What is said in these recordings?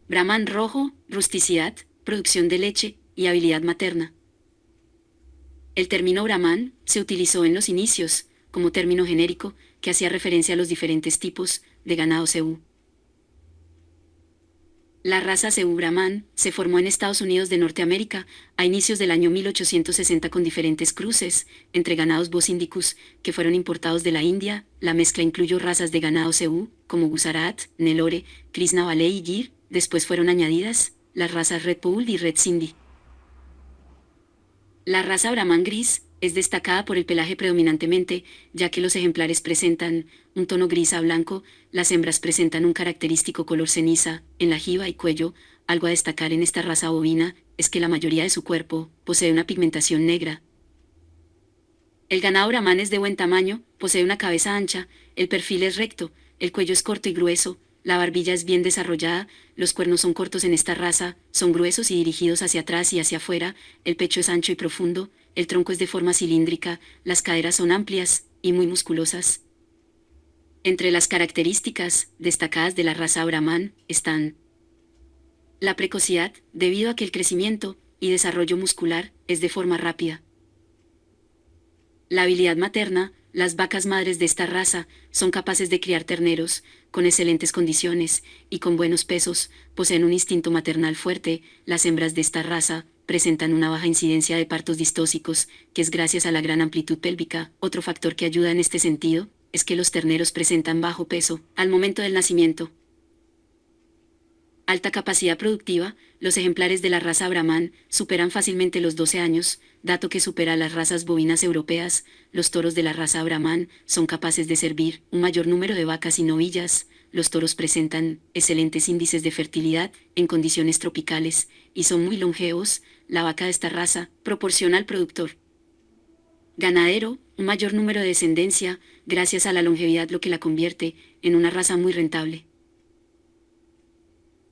Brahman rojo, rusticidad, producción de leche y habilidad materna. El término Brahman se utilizó en los inicios, como término genérico, que hacía referencia a los diferentes tipos de ganado cebú. La raza cebú Brahman se formó en Estados Unidos de Norteamérica a inicios del año 1860 con diferentes cruces entre ganados bosíndicos que fueron importados de la India. La mezcla incluyó razas de ganado cebú como Gujarat, Nelore, Krishna Valley y Gir. Después fueron añadidas las razas Red Poodle y Red Sindhi. La raza Brahman gris es destacada por el pelaje predominantemente, ya que los ejemplares presentan un tono gris a blanco, las hembras presentan un característico color ceniza en la jiba y cuello. Algo a destacar en esta raza bovina es que la mayoría de su cuerpo posee una pigmentación negra. El ganado Brahman es de buen tamaño, posee una cabeza ancha, el perfil es recto, el cuello es corto y grueso, la barbilla es bien desarrollada, los cuernos son cortos en esta raza, son gruesos y dirigidos hacia atrás y hacia afuera, el pecho es ancho y profundo, el tronco es de forma cilíndrica, las caderas son amplias y muy musculosas. Entre las características destacadas de la raza Brahman están la precocidad, debido a que el crecimiento y desarrollo muscular es de forma rápida. La habilidad materna, las vacas madres de esta raza son capaces de criar terneros con excelentes condiciones y con buenos pesos, poseen un instinto maternal fuerte. Las hembras de esta raza presentan una baja incidencia de partos distóxicos, que es gracias a la gran amplitud pélvica. Otro factor que ayuda en este sentido es que los terneros presentan bajo peso al momento del nacimiento. Alta capacidad productiva, los ejemplares de la raza Brahman superan fácilmente los 12 años, dato que supera a las razas bovinas europeas. Los toros de la raza Brahman son capaces de servir un mayor número de vacas y novillas. Los toros presentan excelentes índices de fertilidad en condiciones tropicales y son muy longevos. La vaca de esta raza proporciona al productor ganadero un mayor número de descendencia gracias a la longevidad, lo que la convierte en una raza muy rentable.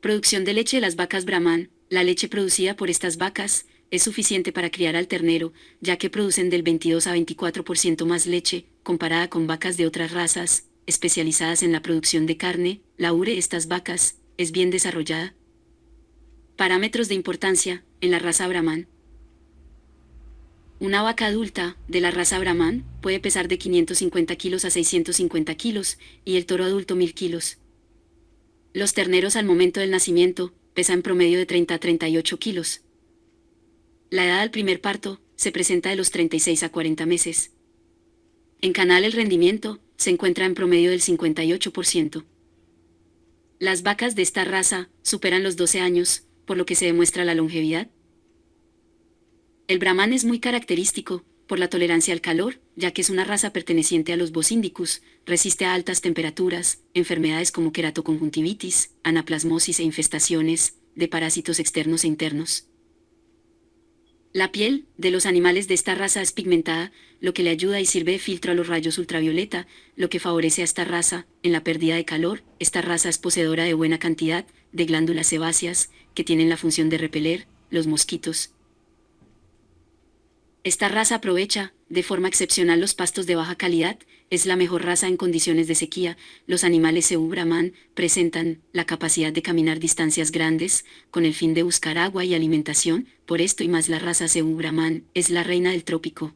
Producción de leche de las vacas Brahman. La leche producida por estas vacas es suficiente para criar al ternero, ya que producen del 22 a 24% más leche, comparada con vacas de otras razas, especializadas en la producción de carne. La ubre de estas vacas es bien desarrollada. Parámetros de importancia en la raza Brahman. Una vaca adulta de la raza Brahman puede pesar de 550 kilos a 650 kilos y el toro adulto 1000 kilos. Los terneros al momento del nacimiento pesan en promedio de 30 a 38 kilos. La edad al primer parto se presenta de los 36 a 40 meses. En canal el rendimiento se encuentra en promedio del 58%. Las vacas de esta raza superan los 12 años, por lo que se demuestra la longevidad. El Brahman es muy característico por la tolerancia al calor, ya que es una raza perteneciente a los Bosíndicos, resiste a altas temperaturas, enfermedades como queratoconjuntivitis, anaplasmosis e infestaciones de parásitos externos e internos. La piel de los animales de esta raza es pigmentada, lo que le ayuda y sirve de filtro a los rayos ultravioleta, lo que favorece a esta raza en la pérdida de calor. Esta raza es poseedora de buena cantidad de glándulas sebáceas, que tienen la función de repeler los mosquitos. Esta raza aprovecha de forma excepcional los pastos de baja calidad, es la mejor raza en condiciones de sequía. Los animales cebú Brahman presentan la capacidad de caminar distancias grandes con el fin de buscar agua y alimentación. Por esto y más la raza cebú Brahman es la reina del trópico.